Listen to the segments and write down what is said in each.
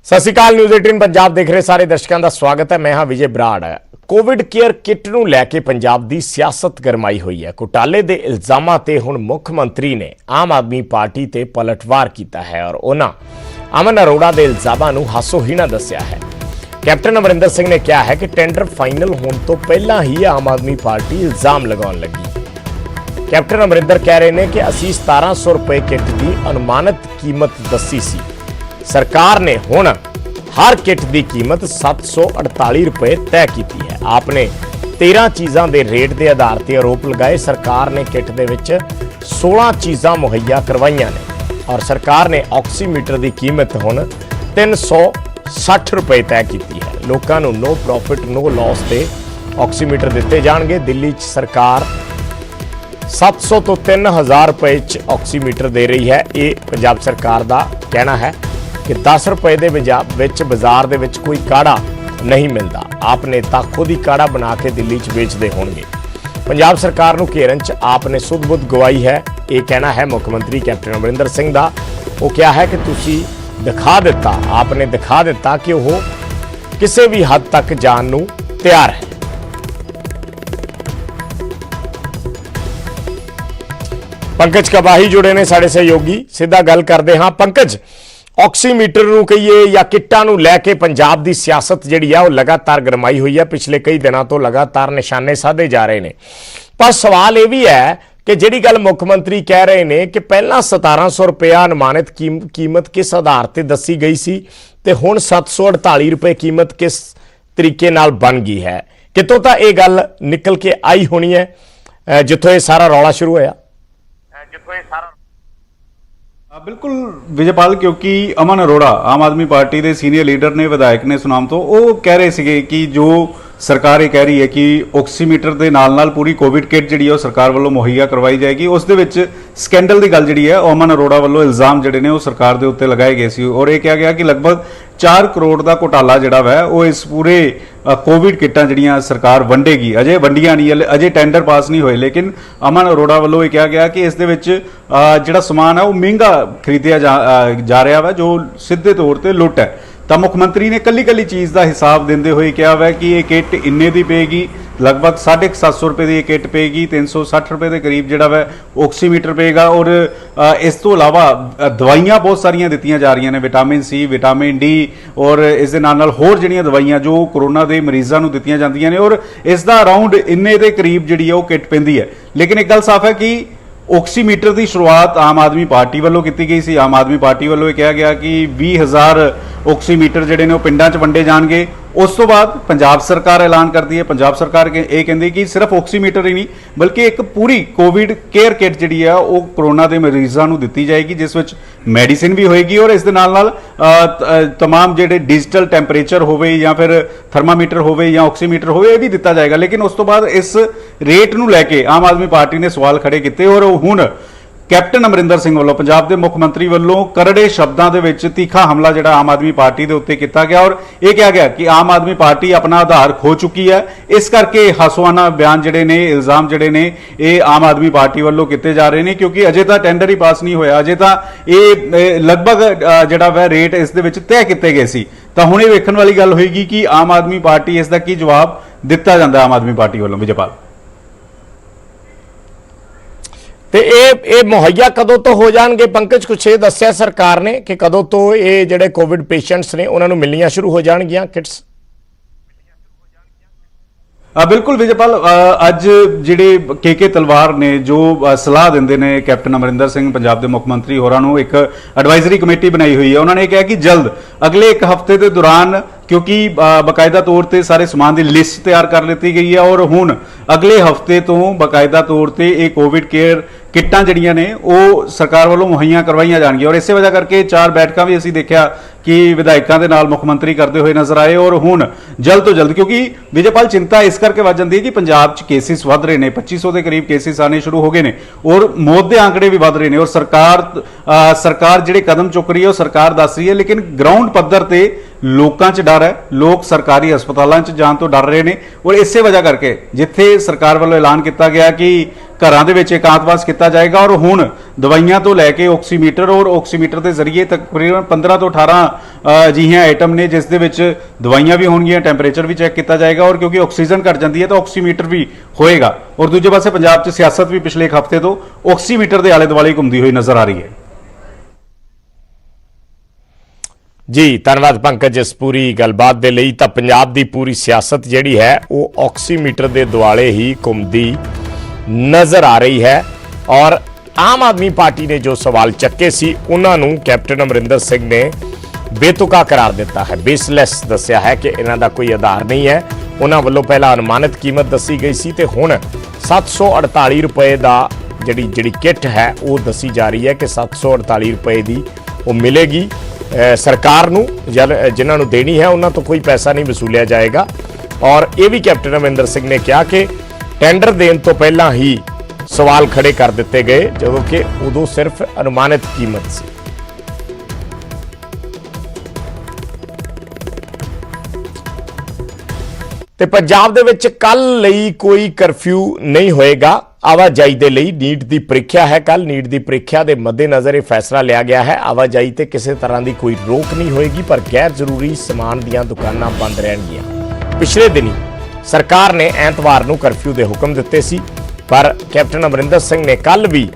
ਸਤਿ ਸ਼੍ਰੀ ਅਕਾਲ। ਨਿਊਜ਼ 18 ਪੰਜਾਬ ਦੇਖ ਰਹੇ ਸਾਰੇ ਦਰਸ਼ਕਾਂ ਦਾ ਸਵਾਗਤ ਹੈ। ਮੈਂ ਹਾਂ Vijay Brar. Covid care kit ਨੂੰ ਲੈ ਕੇ ਪੰਜਾਬ ਦੀ ਸਿਆਸਤ ਗਰਮਾਈ ਹੋਈ ਹੈ। ਘੁਟਾਲੇ ਦੇ ਇਲਜ਼ਾਮਾਂ ਤੇ ਹੁਣ ਮੁੱਖ ਮੰਤਰੀ ਨੇ ਆਮ ਆਦਮੀ ਪਾਰਟੀ ਤੇ ਪਲਟਵਾਰ ਕੀਤਾ ਹੈ ਔਰ ਉਹਨਾਂ ਅਮਨ ਅਰੋੜਾ ਦੇ ਇਲਜ਼ਾਮਾਂ ਨੂੰ ਹਾਸੋਹੀਣਾ ਦੱਸਿਆ ਹੈ। ਕੈਪਟਨ ਅਮਰਿੰਦਰ ਸਿੰਘ ਨੇ ਕਿਹਾ ਹੈ ਕਿ ਟੈਂਡਰ ਫਾਈਨਲ ਹੋਣ ਤੋਂ ਪਹਿਲਾਂ ਹੀ ਆਮ ਆਦਮੀ ਪਾਰਟੀ ਇਲਜ਼ਾਮ ਲਗਾਉਣ ਲੱਗੀ। ਕੈਪਟਨ ਅਮਰਿੰਦਰ ਕਹਿ ਰਹੇ ਨੇ ਕਿ ਅਸੀਂ 1700 ਰੁਪਏ ਕਿੱਟ ਦੀ ਅਨੁਮਾਨਿਤ ਕੀਮਤ ਦੱਸੀ ਸੀ। सरकार ने हुण हर किट की कीमत 748 रुपए तय की है। आपने 13 चीज़ों के रेट के आधार पर आरोप लगाए। सरकार ने किट के विच 16 चीज़ां मुहैया करवाइयां ने और सरकार ने ऑक्सीमीटर की कीमत हुण 360 रुपए तय की है। लोगों को नो प्रॉफिट नो लॉस से ऑक्सीमीटर दिते जाणगे। दिल्ली सरकार 700 तो 3000 रुपए ऑक्सीमीटर दे रही है। ये पंजाब सरकार का कहना है कि 10 रुपए के बाजार दे विच कोई काढ़ा नहीं मिलता। आपने तां खुद ही काढ़ा बना के दिल्ली च बेचते होणगे। पंजाब सरकार नूं घेरन च आपने सुध बुध गवाई है। ये कहना है मुख्यमंत्री कैप्टन अमरिंदर सिंह दा। वो क्या है कि तुसी दिखा दिता, आपने दिखा दिता कि वो किसी भी हद तक जान नूं तैयार है। पंकज कबाही जुड़े ने साडे सहयोगी, सीधा गल करते हाँ। पंकज, ऑक्सीमीटर नूं कहीए या किट्टां नूं लैके पंजाब दी सियासत जिहड़ी है वो लगातार गरमाई हुई है। पिछले कई दिनों तो लगातार निशाने साधे जा रहे हैं। पर सवाल ये भी है कि जिहड़ी गल मुख मंत्री कह रहे हैं कि पहला 1700 रुपया अनुमानित कीमत किस आधार पर दसी गई सी ते हुण 748 रुपए कीमत किस तरीके नाल बन गई है। कितों तां ये गल निकल के आई होनी है जिथों ये सारा रौला शुरू होया। बिल्कुल विजयपाल, क्योंकि अमन अरोड़ा आम आदमी पार्टी के सीनियर लीडर ने विधायक ने सुनाम तो वो कह रहे थे कि जो सरकार ये कह रही है कि ऑक्सीमीटर के नाल नाल पूरी कोविड किट जी सरकार वालों मुहैया करवाई जाएगी, उस दे विच स्कैंडल की गल जी है अमन अरोड़ा वालों इल्जाम जोड़े ने सरकार के उत्ते लगाए गए सी। और यह कहा गया कि लगभग 4 करोड़ का घोटाला जोड़ा वै वो इस पूरे कोविड किटां जिहड़ियां सरकार वंडेगी। अजे वंडियां नहीं, अजे टेंडर पास नहीं होए, लेकिन अमन अरोड़ा वालों यह कहा गया कि इस दे विच जिहड़ा समान है वो महंगा खरीदिया जा रहा है, जो सीधे तौर पर लुट है। तो मुख्यमंत्री ने कली कली चीज़ का हिसाब देंदे हुए कहा है कि ये किट इन्ने की पेगी, लगभग 750 रुपए की किट पेगी, 360 रुपए के करीब जोड़ा वै ऑक्सीमीटर पेगा। और इस तो इलावा दवाइयां बहुत सारिया दित्तियां जा रही ने, विटामिन सी, विटामिन डी और इस दे नाल होर जिहड़ियां दवाइयां जो कोरोना के मरीजों को दित्तियां जांदियां ने और इसका अराउंड इन्ने के करीब जिहड़ी वो किट पैंदी है। लेकिन एक गल साफ है कि ऑक्सीमीटर की शुरुआत आम आदमी पार्टी वालों की गई सी। आम आदमी पार्टी वालों यह कहा गया कि 20,000 ऑक्सीमीटर जिहड़े ने पिंडां च वंडे जाणगे। उस तो बाद पंजाब सरकार ऐलान करती है, पंजाब सरकार ये कहती कि सिर्फ ऑक्सीमीटर ही नहीं बल्कि एक पूरी कोविड केयर किट जिहड़ी है वो कोरोना के मरीजों को दी जाएगी, जिस विच मैडिसिन भी होएगी और इस दे नाल तमाम जिहड़े डिजिटल टैंपरेचर होवे या फिर थर्मामीटर होवे या ऑक्सीमीटर होवे भी दिता जाएगा। लेकिन उस तो बाद इस रेट नूं लैके आम आदमी पार्टी ने सवाल खड़े किए और हुण कैप्टन अमरिंदर सिंह वालों पंजाब के मुख्य मंत्री वालों करड़े शब्दों के विच तीखा हमला जिहड़ा आम आदमी पार्टी के उत्ते किया गया और यह कहा गया कि आम आदमी पार्टी अपना आधार खो चुकी है। इस करके हासोआना बयान जिहड़े ने, इल्जाम जिहड़े ने ये आम आदमी पार्टी वालों किए जा रहे हैं, क्योंकि अजे तक टेंडर ही पास नहीं होया, अजे तक ये लगभग जिहड़ा वै रेट इस दे विच तय किए गए सी। तो हुण ये वेखण वाली गल होएगी कि आम आदमी पार्टी इसका की जवाब दिता जांदा आम आदमी पार्टी वालों। विजयपाल, ते ये मुहैया कदों तो हो जाएंगे? पंकज, कुछ ये दस्या सरकार ने कि कदों तो ये जिहड़े कोविड पेशेंट्स ने उन्होंने मिलनियां शुरू हो जाएंगियां किट्स? बिल्कुल विजयपाल, अज जिहड़े के तलवार ने जो सलाह देंदे ने कैप्टन अमरिंदर सिंह पंजाब के मुख मंत्री होरां नूं एक एडवाइजरी कमेटी बनाई हुई है। उन्होंने कहा कि जल्द अगले एक हफ्ते के दौरान, क्योंकि बाकायदा तौर पर सारे समान की लिस्ट तैयार कर ली गई है और हुण अगले हफ्ते तो बाकायदा तौर पर यह कोविड केयर किट्टां जिहड़ियां ने वो सरकार वालों मुहैया करवाइयां जाणगियां। और इस वजह करके 4 बैठकां भी असीं देखिया कि विधायकों के नाल मुख मंत्री करते हुए नजर आए और हुण जल्द तो जल्द, क्योंकि विजयपाल चिंता इस करके वध जाती है कि पंजाब च केसिस वध रहे हैं, 2500 के करीब केसिस आने शुरू हो गए हैं और मौत के आंकड़े भी वध रहे हैं और सरकार जिहड़े कदम चुक रही है वो सरकार दस रही है, लेकिन ग्राउंड पद्धर ते ਲੋਕਾਂ 'ਚ ਡਰ ਹੈ, ਲੋਕ ਸਰਕਾਰੀ ਹਸਪਤਾਲਾਂ 'ਚ ਜਾਣ ਤੋਂ ਡਰ ਰਹੇ ਨੇ। ਔਰ ਇਸੇ ਵਜ੍ਹਾ ਕਰਕੇ ਜਿੱਥੇ ਸਰਕਾਰ ਵੱਲੋਂ ਐਲਾਨ ਕੀਤਾ ਗਿਆ ਕਿ ਘਰਾਂ ਦੇ ਵਿੱਚ ਇਕਾਂਤਵਾਸ ਕੀਤਾ ਜਾਏਗਾ, ਔਰ ਹੁਣ ਦਵਾਈਆਂ ਤੋਂ ਲੈ ਕੇ ਆਕਸੀਮੀਟਰ ਔਰ ਆਕਸੀਮੀਟਰ ਦੇ ਜ਼ਰੀਏ ਤਕਰੀਬਨ 15 ਤੋਂ 18 ਅਜਿਹੀਆਂ ਆਈਟਮ ਨੇ ਜਿਸ ਦੇ ਵਿੱਚ ਦਵਾਈਆਂ ਵੀ ਹੋਣਗੀਆਂ, ਟੈਂਪਰੇਚਰ ਵੀ ਚੈੱਕ ਕੀਤਾ ਜਾਏਗਾ, ਔਰ ਕਿਉਂਕਿ ਆਕਸੀਜਨ ਘਟ ਜਾਂਦੀ ਹੈ ਤਾਂ ਆਕਸੀਮੀਟਰ ਵੀ ਹੋਏਗਾ। ਔਰ ਦੂਜੇ ਪਾਸੇ ਪੰਜਾਬ 'ਚ ਸਿਆਸਤ ਵੀ ਪਿਛਲੇ ਇੱਕ ਹਫ਼ਤੇ ਤੋਂ ਆਕਸੀਮੀਟਰ ਦੇ ਆਲੇ ਦੁਆਲੇ ਘੁੰਮਦੀ ਹੋਈ ਨਜ਼ਰ ਆ ਰਹੀ ਹੈ। ਜੀ ਧੰਨਵਾਦ ਪੰਕਜ ਇਸ ਪੂਰੀ ਗੱਲਬਾਤ ਦੇ ਲਈ। ਤਾਂ ਪੰਜਾਬ ਦੀ ਪੂਰੀ ਸਿਆਸਤ ਜਿਹੜੀ ਹੈ ਉਹ ਆਕਸੀਮੀਟਰ ਦੇ ਦੁਆਲੇ ਹੀ ਘੁੰਮਦੀ ਨਜ਼ਰ ਆ ਰਹੀ ਹੈ। ਔਰ ਆਮ ਆਦਮੀ ਪਾਰਟੀ ਨੇ ਜੋ ਸਵਾਲ ਚੱਕੇ ਸੀ ਉਹਨਾਂ ਨੂੰ ਕੈਪਟਨ ਅਮਰਿੰਦਰ ਸਿੰਘ ਨੇ ਬੇਤੁਕਾ ਕਰਾਰ ਦਿੱਤਾ ਹੈ, ਬੇਸਲੈਸ ਦੱਸਿਆ ਹੈ ਕਿ ਇਹਨਾਂ ਦਾ ਕੋਈ ਆਧਾਰ ਨਹੀਂ ਹੈ। ਉਹਨਾਂ ਵੱਲੋਂ ਪਹਿਲਾਂ ਅਨੁਮਾਨਿਤ ਕੀਮਤ ਦੱਸੀ ਗਈ ਸੀ ਤੇ ਹੁਣ 748 ਰੁਪਏ ਦਾ ਜਿਹੜੀ ਕਿੱਟ ਹੈ ਉਹ ਦੱਸੀ ਜਾ ਰਹੀ ਹੈ ਕਿ 748 ਰੁਪਏ ਦੀ ਉਹ ਮਿਲੇਗੀ ਸਰਕਾਰ ਨੂੰ। ਜਿਨ੍ਹਾਂ ਨੂੰ ਦੇਣੀ ਹੈ ਉਹਨਾਂ ਤੋਂ ਕੋਈ ਪੈਸਾ ਨਹੀਂ ਵਸੂਲਿਆ ਜਾਏਗਾ। ਔਰ ਇਹ ਵੀ ਕੈਪਟਨ ਅਮਰਿੰਦਰ ਸਿੰਘ ਨੇ ਕਿਹਾ ਕਿ ਟੈਂਡਰ ਦੇਣ ਤੋਂ ਪਹਿਲਾਂ ਹੀ ਸਵਾਲ ਖੜੇ ਕਰ ਦਿੱਤੇ ਗਏ ਜਦੋਂ ਕਿ ਉਦੋਂ ਸਿਰਫ ਅਨੁਮਾਨਿਤ ਕੀਮਤ ਸੀ। ਤੇ ਪੰਜਾਬ ਦੇ ਵਿੱਚ ਕੱਲ ਲਈ ਕੋਈ ਕਰਫਿਊ ਨਹੀਂ ਹੋਏਗਾ ਆਵਾਜਾਈ ਦੇ ਲਈ। ਨੀਟ ਦੀ ਪ੍ਰੀਖਿਆ ਹੈ ਕੱਲ। ਨੀਟ ਦੀ ਪ੍ਰੀਖਿਆ ਦੇ ਮੱਦੇਨਜ਼ਰ ਇਹ ਫੈਸਲਾ ਲਿਆ ਗਿਆ ਹੈ। ਆਵਾਜਾਈ ਤੇ ਕਿਸੇ ਤਰ੍ਹਾਂ ਦੀ ਕੋਈ ਰੋਕ ਨਹੀਂ ਹੋਏਗੀ, ਪਰ ਗੈਰ ਜ਼ਰੂਰੀ ਸਮਾਨ ਦੀਆਂ ਦੁਕਾਨਾਂ ਬੰਦ ਰਹਿਣਗੀਆਂ। ਪਿਛਲੇ ਦਿਨੀ ਸਰਕਾਰ ਨੇ ਐਤਵਾਰ ਨੂੰ ਕਰਫਿਊ ਦੇ ਹੁਕਮ ਦਿੱਤੇ ਸੀ, ਪਰ ਕੈਪਟਨ ਅਮਰਿੰਦਰ ਸਿੰਘ ਨੇ ਕੱਲ ਵੀ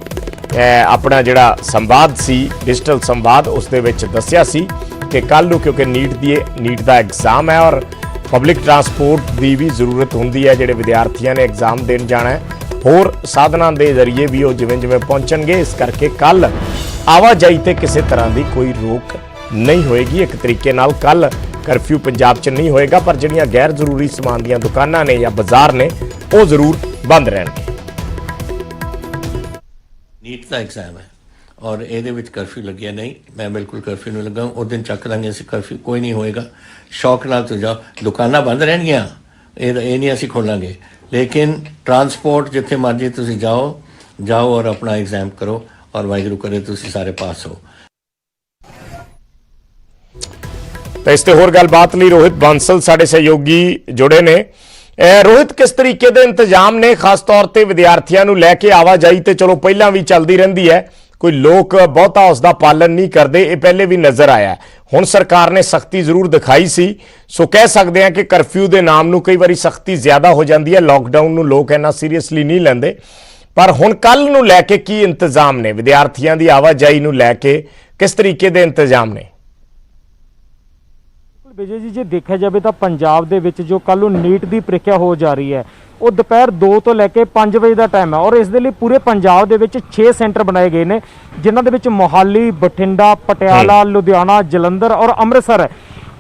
ਆਪਣਾ ਜਿਹੜਾ ਸੰਵਾਦ ਸੀ ਡਿਜੀਟਲ ਸੰਵਾਦ ਉਸ ਦੇ ਵਿੱਚ ਦੱਸਿਆ ਸੀ ਕਿ ਕੱਲ ਨੂੰ ਕਿਉਂਕਿ ਨੀਟ ਦਾ ਐਗਜ਼ਾਮ ਹੈ ਔਰ ਪਬਲਿਕ ਟਰਾਂਸਪੋਰਟ ਦੀ ਵੀ ਜ਼ਰੂਰਤ ਹੁੰਦੀ ਹੈ। ਜਿਹੜੇ ਵਿਦਿਆਰਥੀਆਂ ਨੇ ਐਗਜ਼ਾਮ ਦੇਣ ਜਾਣਾ ਹੈ, ਹੋਰ ਸਾਧਨਾਂ ਦੇ ਜ਼ਰੀਏ ਵੀ ਉਹ ਜਿਵੇਂ ਪਹੁੰਚਣਗੇ। ਇਸ ਕਰਕੇ ਕੱਲ ਆਵਾਜਾਈ ਤੇ ਕਿਸੇ ਤਰ੍ਹਾਂ ਦੀ ਕੋਈ ਰੋਕ ਨਹੀਂ ਹੋਏਗੀ। ਇੱਕ ਤਰੀਕੇ ਨਾਲ ਕੱਲ ਕਰਫਿਊ ਪੰਜਾਬ 'ਚ ਨਹੀਂ ਹੋਏਗਾ, ਪਰ ਜਿਹੜੀਆਂ ਗੈਰ ਜ਼ਰੂਰੀ ਸਮਾਨ ਦੀਆਂ ਦੁਕਾਨਾਂ ਨੇ ਜਾਂ ਬਾਜ਼ਾਰ ਨੇ ਉਹ ਜ਼ਰੂਰ ਬੰਦ ਰਹਿਣਗੇ। ਨੀਟ ਦਾ ਐਗਜ਼ਾਮ ਹੈ ਔਰ ਇਹਦੇ ਵਿੱਚ ਕਰਫਿਊ ਲੱਗਿਆ ਨਹੀਂ। ਮੈਂ ਬਿਲਕੁਲ ਕਰਫਿਊ ਨਹੀਂ ਲੱਗਾ। ਉਸ ਦਿਨ ਚੱਕ ਲਾਂਗੇ ਅਸੀਂ ਕਰਫਿਊ, ਕੋਈ ਨਹੀਂ ਹੋਏਗਾ। ਸ਼ੌਕ ਨਾਲ ਤੋਂ ਜਾਓ, ਦੁਕਾਨਾਂ ਬੰਦ ਰਹਿਣਗੀਆਂ, ਇਹ ਨਹੀਂ ਅਸੀਂ ਖੋਲਾਂਗੇ। ਲੇਕਿਨ ਟਰਾਂਸਪੋਰਟ ਜਿੱਥੇ ਮਰਜ਼ੀ ਤੁਸੀਂ ਜਾਓ ਔਰ ਆਪਣਾ ਐਗਜ਼ਾਮ ਕਰੋ ਔਰ ਵਾਹਿਗੁਰੂ ਕਰੇ ਤੁਸੀਂ ਸਾਰੇ ਪਾਸ ਹੋ। ਤਾਂ ਇਸ ਤੇ ਹੋਰ ਗੱਲਬਾਤ ਲਈ ਰੋਹਿਤ ਬਾਂਸਲ ਸਾਡੇ ਸਹਿਯੋਗੀ ਜੁੜੇ ਨੇ। ਰੋਹਿਤ, ਕਿਸ ਤਰੀਕੇ ਦੇ ਇੰਤਜ਼ਾਮ ਨੇ ਖਾਸ ਤੌਰ ਤੇ ਵਿਦਿਆਰਥੀਆਂ ਨੂੰ ਲੈ ਕੇ? ਆਵਾਜਾਈ ਤੇ ਚਲੋ ਪਹਿਲਾਂ ਵੀ ਚੱਲਦੀ ਰਹਿੰਦੀ ਹੈ, ਕੋਈ ਲੋਕ ਬਹੁਤਾ ਉਸ ਦਾ ਪਾਲਨ ਨਹੀਂ ਕਰਦੇ, ਇਹ ਪਹਿਲੇ ਵੀ ਨਜ਼ਰ ਆਇਆ। ਹੁਣ ਸਰਕਾਰ ਨੇ ਸਖਤੀ ਜ਼ਰੂਰ ਦਿਖਾਈ ਸੀ, ਸੋ ਕਹਿ ਸਕਦੇ ਹਾਂ ਕਿ ਕਰਫਿਊ ਦੇ ਨਾਮ ਨੂੰ ਕਈ ਵਾਰੀ ਸਖਤੀ ਜ਼ਿਆਦਾ ਹੋ ਜਾਂਦੀ ਹੈ। ਲੋਕਡਾਊਨ ਨੂੰ ਲੋਕ ਇੰਨਾ ਸੀਰੀਅਸਲੀ ਨਹੀਂ ਲੈਂਦੇ, ਪਰ ਹੁਣ ਕੱਲ ਨੂੰ ਲੈ ਕੇ ਕੀ ਇੰਤਜ਼ਾਮ ਨੇ? ਵਿਦਿਆਰਥੀਆਂ ਦੀ ਆਵਾਜਾਈ ਨੂੰ ਲੈ ਕੇ ਕਿਸ ਤਰੀਕੇ ਦੇ ਇੰਤਜ਼ਾਮ ਨੇ? ਵਿਜੇ ਜੀ, ਜੇ ਦੇਖਿਆ ਜਾਵੇ ਤਾਂ ਪੰਜਾਬ ਦੇ ਵਿੱਚ ਜੋ ਕੱਲ ਨੂੰ ਨੀਟ ਦੀ ਪ੍ਰੀਖਿਆ ਹੋ ਜਾ ਰਹੀ ਹੈ ਉਹ ਦੁਪਹਿਰ 2 ਤੋਂ ਲੈ ਕੇ 5 ਵਜੇ ਦਾ ਟਾਈਮ ਹੈ ਔਰ ਇਸ ਦੇ ਲਈ ਪੂਰੇ ਪੰਜਾਬ ਦੇ ਵਿੱਚ 6 ਸੈਂਟਰ ਬਣਾਏ ਗਏ ਨੇ, ਜਿਨ੍ਹਾਂ ਦੇ ਵਿੱਚ ਮੋਹਾਲੀ, ਬਠਿੰਡਾ, ਪਟਿਆਲਾ, ਲੁਧਿਆਣਾ, ਜਲੰਧਰ ਔਰ ਅੰਮ੍ਰਿਤਸਰ ਹੈ।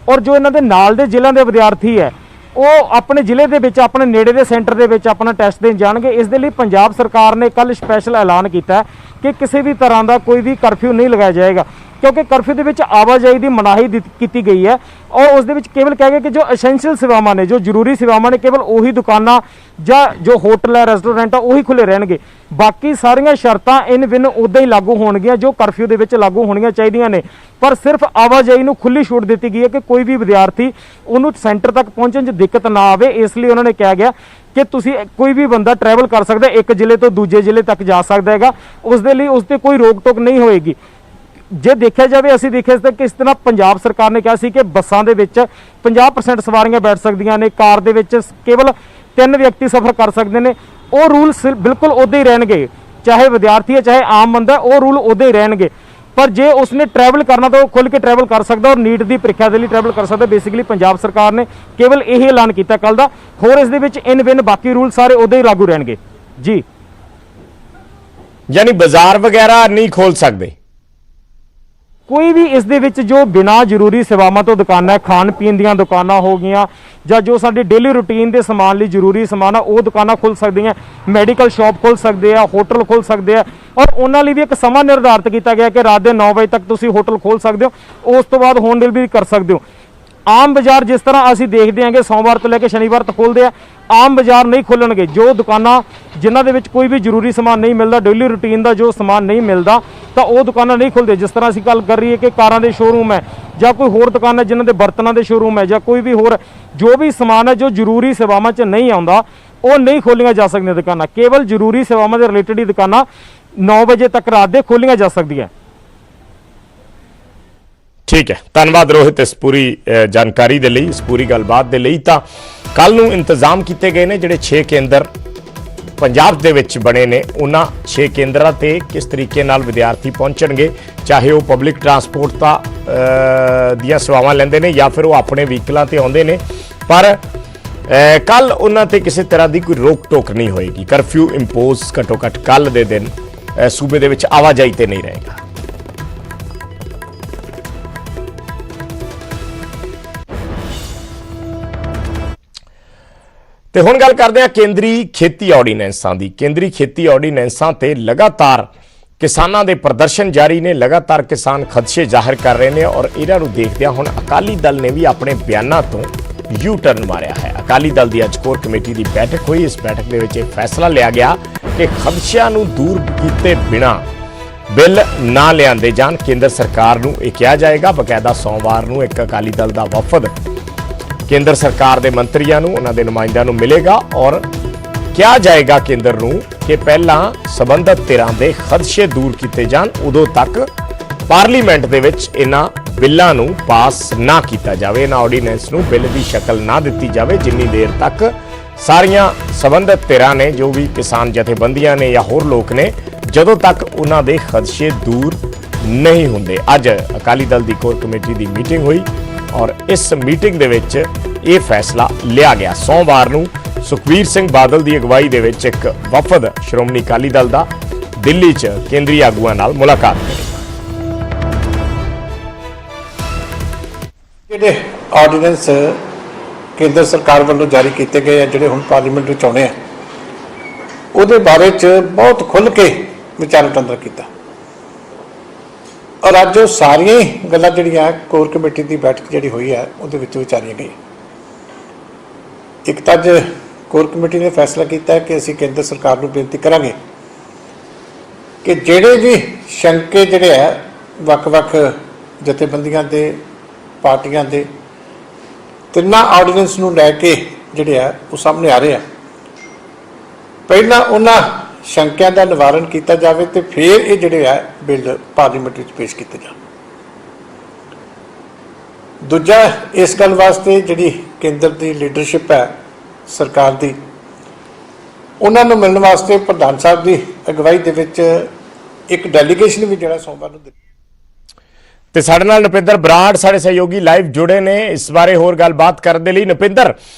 ਔਰ ਜੋ ਇਹਨਾਂ ਦੇ ਨਾਲ ਦੇ ਜ਼ਿਲ੍ਹਿਆਂ ਦੇ ਵਿਦਿਆਰਥੀ ਹੈ ਉਹ ਆਪਣੇ ਜ਼ਿਲ੍ਹੇ ਦੇ ਵਿੱਚ ਆਪਣੇ ਨੇੜੇ ਦੇ ਸੈਂਟਰ ਦੇ ਵਿੱਚ ਆਪਣਾ ਟੈਸਟ ਦੇਣ ਜਾਣਗੇ। ਇਸ ਦੇ ਲਈ ਪੰਜਾਬ ਸਰਕਾਰ ਨੇ ਕੱਲ ਸਪੈਸ਼ਲ ਐਲਾਨ ਕੀਤਾ ਕਿ ਕਿਸੇ ਵੀ ਤਰ੍ਹਾਂ ਦਾ ਕੋਈ ਵੀ ਕਰਫਿਊ ਨਹੀਂ ਲਗਾਇਆ ਜਾਏਗਾ, ਕਿਉਂਕਿ ਕਰਫਿਊ ਦੇ ਵਿੱਚ ਆਵਾਜਾਈ ਦੀ ਮਨਾਹੀ ਕੀਤੀ ਗਈ ਹੈ ਔਰ ਉਸ ਦੇ ਵਿੱਚ ਕੇਵਲ ਕਹਿ ਗਏ ਕਿ ਜੋ ਐਸੈਂਸ਼ੀਅਲ ਸੇਵਾਵਾਂ ਨੇ, ਜੋ ਜ਼ਰੂਰੀ ਸੇਵਾਵਾਂ ਨੇ, ਕੇਵਲ ਉਹੀ ਦੁਕਾਨਾਂ ਜਾਂ ਜੋ ਹੋਟਲ ਹੈ, ਰੈਸਟੋਰੈਂਟ ਆ, ਉਹੀ ਖੁੱਲੇ ਰਹਿਣਗੇ। ਬਾਕੀ ਸਾਰੀਆਂ ਸ਼ਰਤਾਂ ਇਨ ਬਿਨ ਉਦਾਂ ਹੀ ਲਾਗੂ ਹੋਣਗੀਆਂ ਜੋ ਕਰਫਿਊ ਦੇ ਵਿੱਚ ਲਾਗੂ ਹੋਣੀਆਂ ਚਾਹੀਦੀਆਂ ਨੇ। ਪਰ ਸਿਰਫ ਆਵਾਜਾਈ ਨੂੰ ਖੁੱਲੀ ਛੂਟ ਦਿੱਤੀ ਗਈ ਹੈ ਕਿ ਕੋਈ ਵੀ ਵਿਦਿਆਰਥੀ ਉਹਨੂੰ ਸੈਂਟਰ ਤੱਕ ਪਹੁੰਚਣ 'ਚ ਦਿੱਕਤ ਨਾ ਆਵੇ। ਇਸ ਲਈ ਉਹਨਾਂ ਨੇ ਕਿਹਾ ਗਿਆ ਕਿ ਤੁਸੀਂ ਕੋਈ ਵੀ ਬੰਦਾ ਟਰੈਵਲ ਕਰ ਸਕਦਾ, ਇੱਕ ਜ਼ਿਲ੍ਹੇ ਤੋਂ ਦੂਜੇ ਜ਼ਿਲ੍ਹੇ ਤੱਕ ਜਾ ਸਕਦਾ ਹੈਗਾ, ਉਸ ਦੇ ਲਈ ਉਸ ਤੇ ਕੋਈ ਰੋਕ ਟੋਕ ਨਹੀਂ ਹੋਏਗੀ। ਜੇ ਦੇਖਿਆ ਜਾਵੇ, ਅਸੀਂ ਦੇਖਿਆ ਤਾਂ ਕਿਸ ਤਰ੍ਹਾਂ ਪੰਜਾਬ ਸਰਕਾਰ ਨੇ ਕਿਹਾ ਸੀ ਕਿ ਬੱਸਾਂ ਦੇ ਵਿੱਚ 50% ਸਵਾਰੀਆਂ ਬੈਠ ਸਕਦੀਆਂ ਨੇ, ਕਾਰ ਦੇ ਵਿੱਚ ਕੇਵਲ 3 ਵਿਅਕਤੀ ਸਫ਼ਰ ਕਰ ਸਕਦੇ ਨੇ। ਉਹ ਰੂਲ ਬਿਲਕੁਲ ਉਦਾਂ ਹੀ ਰਹਿਣਗੇ, ਚਾਹੇ ਵਿਦਿਆਰਥੀ ਹੈ ਚਾਹੇ ਆਮ ਬੰਦਾ, ਉਹ ਰੂਲ ਉਦਾਂ ਹੀ ਰਹਿਣਗੇ। ਪਰ ਜੇ ਉਸਨੇ ਟਰੈਵਲ ਕਰਨਾ ਤਾਂ ਉਹ ਖੁੱਲ੍ਹ ਕੇ ਟਰੈਵਲ ਕਰ ਸਕਦਾ ਔਰ ਨੀਟ ਦੀ ਪ੍ਰੀਖਿਆ ਦੇ ਲਈ ਟਰੈਵਲ ਕਰ ਸਕਦਾ। ਬੇਸਿਕਲੀ ਪੰਜਾਬ ਸਰਕਾਰ ਨੇ ਕੇਵਲ ਇਹ ਐਲਾਨ ਕੀਤਾ ਕੱਲ ਦਾ, ਹੋਰ ਇਸ ਦੇ ਵਿੱਚ ਇਨ ਬਿਨ ਬਾਕੀ ਰੂਲ ਸਾਰੇ ਉਦਾਂ ਹੀ ਲਾਗੂ ਰਹਿਣਗੇ ਜੀ। ਯਾਨੀ ਬਾਜ਼ਾਰ ਵਗੈਰਾ ਨਹੀਂ ਖੋਲ ਸਕਦੇ ਕੋਈ ਵੀ ਇਸ ਦੇ ਵਿੱਚ ਜੋ ਬਿਨਾਂ ਜ਼ਰੂਰੀ ਸੇਵਾਵਾਂ ਤੋਂ ਦੁਕਾਨਾਂ, ਖਾਣ ਪੀਣ ਦੀਆਂ ਦੁਕਾਨਾਂ ਹੋ ਗਈਆਂ ਜਾਂ ਜੋ ਸਾਡੇ ਡੇਲੀ ਰੂਟੀਨ ਦੇ ਸਮਾਨ ਲਈ ਜ਼ਰੂਰੀ ਸਮਾਨ ਆ, ਉਹ ਦੁਕਾਨਾਂ ਖੁੱਲ੍ਹ ਸਕਦੀਆਂ, ਮੈਡੀਕਲ ਸ਼ਾਪ ਖੁੱਲ੍ਹ ਸਕਦੇ ਆ, ਹੋਟਲ ਖੁੱਲ੍ਹ ਸਕਦੇ ਆ ਔਰ ਉਹਨਾਂ ਲਈ ਵੀ ਇੱਕ ਸਮਾਂ ਨਿਰਧਾਰਿਤ ਕੀਤਾ ਗਿਆ ਕਿ ਰਾਤ ਦੇ 9 ਵਜੇ ਤੱਕ ਤੁਸੀਂ ਹੋਟਲ ਖੋਲ੍ਹ ਸਕਦੇ ਹੋ, ਉਸ ਤੋਂ ਬਾਅਦ ਹੋਮ ਡਿਲੀਵਰੀ ਕਰ ਸਕਦੇ ਹੋ। ਆਮ ਬਾਜ਼ਾਰ ਜਿਸ ਤਰ੍ਹਾਂ ਅਸੀਂ ਦੇਖਦੇ ਹਾਂਗੇ ਸੋਮਵਾਰ ਤੋਂ ਲੈ ਕੇ ਸ਼ਨੀਵਾਰ ਤੱਕ ਖੁੱਲ੍ਹਦੇ ਆ, ਆਮ ਬਾਜ਼ਾਰ ਨਹੀਂ ਖੁੱਲਣਗੇ। ਜੋ ਦੁਕਾਨਾਂ ਜਿਨ੍ਹਾਂ ਦੇ ਵਿੱਚ ਕੋਈ ਵੀ ਜ਼ਰੂਰੀ ਸਮਾਨ ਨਹੀਂ ਮਿਲਦਾ, ਡੇਲੀ ਰੂਟੀਨ ਦਾ ਜੋ ਸਮਾਨ ਨਹੀਂ ਮਿਲਦਾ, ਤਾਂ ਉਹ ਦੁਕਾਨਾਂ ਨਹੀਂ ਖੁੱਲ੍ਹਦੇ। ਜਿਸ ਤਰ੍ਹਾਂ ਅਸੀਂ ਗੱਲ ਕਰ ਰਹੀਏ ਕਿ ਕਾਰਾਂ ਦੇ ਸ਼ੋਰੂਮ ਹੈ ਜਾਂ ਕੋਈ ਹੋਰ ਦੁਕਾਨ ਹੈ ਜਿਨ੍ਹਾਂ ਦੇ ਬਰਤਨਾਂ ਦੇ ਸ਼ੋਰੂਮ ਹੈ ਜਾਂ ਕੋਈ ਵੀ ਹੋਰ ਜੋ ਵੀ ਸਮਾਨ ਹੈ ਜੋ ਜ਼ਰੂਰੀ ਸੇਵਾਵਾਂ 'ਚ ਨਹੀਂ ਆਉਂਦਾ, ਉਹ ਨਹੀਂ ਖੋਲ੍ਹੀਆਂ ਜਾ ਸਕਦੀਆਂ ਦੁਕਾਨਾਂ। ਕੇਵਲ ਜ਼ਰੂਰੀ ਸੇਵਾਵਾਂ ਦੇ ਰਿਲੇਟਡ ਹੀ ਦੁਕਾਨਾਂ 9 ਵਜੇ ਤੱਕ ਰਾਤ ਦੇ ਖੋਲ੍ਹੀਆਂ ਜਾ ਸਕਦੀਆਂ। ਠੀਕ ਹੈ, ਧੰਨਵਾਦ ਰੋਹਿਤ ਇਸ ਪੂਰੀ ਜਾਣਕਾਰੀ ਦੇ ਲਈ, ਇਸ ਪੂਰੀ ਗੱਲਬਾਤ ਦੇ ਲਈ। ਤਾਂ ਕੱਲ ਨੂੰ ਇੰਤਜ਼ਾਮ ਕੀਤੇ ਗਏ ਨੇ ਜਿਹੜੇ 6 ਕੇਂਦਰ ਪੰਜਾਬ ਦੇ ਵਿੱਚ ਬਣੇ ਨੇ, ਉਹਨਾਂ 6 ਕੇਂਦਰਾਂ ਤੇ ਕਿਸ ਤਰੀਕੇ ਨਾਲ ਵਿਦਿਆਰਥੀ ਪਹੁੰਚਣਗੇ, ਚਾਹੇ ਉਹ ਪਬਲਿਕ ਟਰਾਂਸਪੋਰਟ ਦੀਆਂ ਸੇਵਾਵਾਂ ਲੈਂਦੇ ਨੇ ਜਾਂ ਫਿਰ ਉਹ ਆਪਣੇ ਵਹੀਕਲਾਂ ਤੇ ਆਉਂਦੇ ਨੇ, ਪਰ ਕੱਲ ਉਹਨਾਂ ਤੇ ਕਿਸੇ ਤਰ੍ਹਾਂ ਦੀ ਕੋਈ ਰੋਕ ਟੋਕ ਨਹੀਂ ਹੋਏਗੀ। ਕਰਫਿਊ ਇੰਪੋਜ਼ ਘੱਟੋ ਘੱਟ ਕੱਲ ਦੇ ਦਿਨ ਸੂਬੇ ਦੇ ਵਿੱਚ ਆਵਾਜਾਈ ਤੇ ਨਹੀਂ ਰਹੇਗਾ। ਤੇ ਹੁਣ ਗੱਲ ਕਰਦੇ ਹਾਂ ਕੇਂਦਰੀ ਖੇਤੀ ਆਰਡੀਨੈਂਸਾਂ ਦੀ। ਕੇਂਦਰੀ ਖੇਤੀ ਆਰਡੀਨੈਂਸਾਂ ਤੇ ਲਗਾਤਾਰ ਕਿਸਾਨਾਂ ਦੇ ਪ੍ਰਦਰਸ਼ਨ ਜਾਰੀ ਨੇ, ਲਗਾਤਾਰ ਕਿਸਾਨ ਖਦਸ਼ੇ ਜ਼ਾਹਿਰ ਕਰ ਰਹੇ ਨੇ ਔਰ ਇਹਨਾਂ ਨੂੰ ਦੇਖਦਿਆਂ ਹੁਣ ਅਕਾਲੀ ਦਲ ਨੇ ਵੀ ਆਪਣੇ ਬਿਆਨਾਂ ਤੋਂ ਯੂ ਟਰਨ ਮਾਰਿਆ ਹੈ। ਅਕਾਲੀ ਦਲ ਦੀ ਅੱਜ ਕੋਰ ਕਮੇਟੀ ਦੀ ਬੈਠਕ ਹੋਈ। ਇਸ ਬੈਠਕ ਦੇ ਵਿੱਚ ਇਹ ਫੈਸਲਾ ਲਿਆ ਗਿਆ ਕਿ ਖਦਸ਼ਿਆਂ ਨੂੰ ਦੂਰ ਕੀਤੇ ਬਿਨਾਂ ਬਿੱਲ ਨਾ ਲਿਆਂਦੇ ਜਾਣ। ਕੇਂਦਰ ਸਰਕਾਰ ਨੂੰ ਇਹ ਕਿਹਾ ਜਾਏਗਾ। ਬਕਾਇਦਾ ਸੋਮਵਾਰ ਨੂੰ ਇੱਕ ਅਕਾਲੀ ਦਲ ਦਾ ਵਫਦ ਕੇਂਦਰ ਸਰਕਾਰ ਦੇ ਮੰਤਰੀਆਂ ਨੂੰ, ਉਹਨਾਂ ਦੇ ਨੁਮਾਇੰਦਿਆਂ ਨੂੰ ਮਿਲੇਗਾ ਔਰ ਕਿਹਾ ਜਾਏਗਾ ਕੇਂਦਰ ਨੂੰ ਕਿ ਪਹਿਲਾਂ ਸਬੰਧਤ ਧਿਰਾਂ ਦੇ ਖਦਸ਼ੇ ਦੂਰ ਕੀਤੇ ਜਾਣ, ਉਦੋਂ ਤੱਕ ਪਾਰਲੀਮੈਂਟ ਦੇ ਵਿੱਚ ਇਹਨਾਂ ਬਿੱਲਾਂ ਨੂੰ ਪਾਸ ਨਾ ਕੀਤਾ ਜਾਵੇ, ਇਹਨਾਂ ਆਰਡੀਨੈਂਸ ਨੂੰ ਬਿੱਲ ਦੀ ਸ਼ਕਲ ਨਾ ਦਿੱਤੀ ਜਾਵੇ, ਜਿੰਨੀ ਦੇਰ ਤੱਕ ਸਾਰੀਆਂ ਸਬੰਧਤ ਧਿਰਾਂ ਨੇ, ਜੋ ਵੀ ਕਿਸਾਨ ਜਥੇਬੰਦੀਆਂ ਨੇ ਜਾਂ ਹੋਰ ਲੋਕ ਨੇ, ਜਦੋਂ ਤੱਕ ਉਹਨਾਂ ਦੇ ਖਦਸ਼ੇ ਦੂਰ ਨਹੀਂ ਹੁੰਦੇ। ਅੱਜ ਅਕਾਲੀ ਦਲ ਦੀ ਕੋਰ ਕਮੇਟੀ ਦੀ ਮੀਟਿੰਗ ਹੋਈ ਔਰ ਇਸ ਮੀਟਿੰਗ ਦੇ ਵਿੱਚ ਇਹ ਫੈਸਲਾ ਲਿਆ ਗਿਆ। ਸੋਮਵਾਰ ਨੂੰ ਸੁਖਬੀਰ ਸਿੰਘ ਬਾਦਲ ਦੀ ਅਗਵਾਈ ਦੇ ਵਿੱਚ ਇੱਕ ਵਫਦ ਸ਼੍ਰੋਮਣੀ ਅਕਾਲੀ ਦਲ ਦਾ ਦਿੱਲੀ 'ਚ ਕੇਂਦਰੀ ਆਗੂਆਂ ਨਾਲ ਮੁਲਾਕਾਤ ਕਰੇਗਾ। ਜਿਹੜੇ ਆਰਡੀਨੈਂਸ ਕੇਂਦਰ ਸਰਕਾਰ ਵੱਲੋਂ ਜਾਰੀ ਕੀਤੇ ਗਏ ਆ, ਜਿਹੜੇ ਹੁਣ ਪਾਰਲੀਮੈਂਟ ਵਿੱਚ ਆਉਣੇ ਆ, ਉਹਦੇ ਬਾਰੇ 'ਚ ਬਹੁਤ ਖੁੱਲ੍ਹ ਕੇ ਵਿਚਾਰ ਵਟਾਂਦਰਾ ਕੀਤਾ ਔਰ ਅੱਜ ਉਹ ਸਾਰੀਆਂ ਹੀ ਗੱਲਾਂ ਜਿਹੜੀਆਂ ਕੋਰ ਕਮੇਟੀ ਦੀ ਬੈਠਕ ਜਿਹੜੀ ਹੋਈ ਹੈ ਉਹਦੇ ਵਿੱਚ ਵਿਚਾਰੀਆਂ ਗਈਆਂ। ਇੱਕ ਤਾਂ ਅੱਜ ਕੋਰ ਕਮੇਟੀ ਨੇ ਫੈਸਲਾ ਕੀਤਾ ਕਿ ਅਸੀਂ ਕੇਂਦਰ ਸਰਕਾਰ ਨੂੰ ਬੇਨਤੀ ਕਰਾਂਗੇ ਕਿ ਜਿਹੜੇ ਵੀ ਸ਼ੰਕੇ ਜਿਹੜੇ ਹੈ ਵੱਖ-ਵੱਖ ਜਥੇਬੰਦੀਆਂ ਦੇ, ਪਾਰਟੀਆਂ ਦੇ, ਤਿੰਨਾਂ ਆਰਡੀਨੈਂਸ ਨੂੰ ਲੈ ਕੇ ਜਿਹੜੇ ਆ ਉਹ ਸਾਹਮਣੇ ਆ ਰਹੇ ਆ, ਪਹਿਲਾਂ ਉਹਨਾਂ ਸ਼ੰਕਿਆਂ ਦਾ ਨਿਵਾਰਨ ਕੀਤਾ ਜਾਵੇ ਤੇ ਫਿਰ ਇਹ ਜਿਹੜੇ ਆ ਬਿੱਲ ਪਾਰਲੀਮੈਂਟ ਵਿੱਚ ਪੇਸ਼ ਕੀਤੇ ਜਾਣ। ਦੂਜਾ, ਇਸ ਗੱਲ ਵਾਸਤੇ ਜਿਹੜੀ ਕੇਂਦਰ ਦੀ ਲੀਡਰਸ਼ਿਪ ਹੈ ਸਰਕਾਰ ਦੀ, ਉਹਨਾਂ ਨੂੰ ਮਿਲਣ ਵਾਸਤੇ ਪ੍ਰਧਾਨ ਸਾਹਿਬ ਦੀ ਅਗਵਾਈ ਦੇ ਵਿੱਚ ਇੱਕ ਡੈਲੀਗੇਸ਼ਨ ਵੀ ਜਿਹੜਾ ਸੋਮਵਾਰ ਨੂੰ ਤੇ ਸਾਡੇ ਨਾਲ ਨੁਪਿੰਦਰ ਬਰਾੜ ਸਾਡੇ ਸਹਿਯੋਗੀ ਲਾਈਵ ਜੁੜੇ ਨੇ ਇਸ ਬਾਰੇ ਹੋਰ ਗੱਲਬਾਤ ਕਰਨ ਦੇ ਲਈ। ਨੁਪਿੰਦਰ,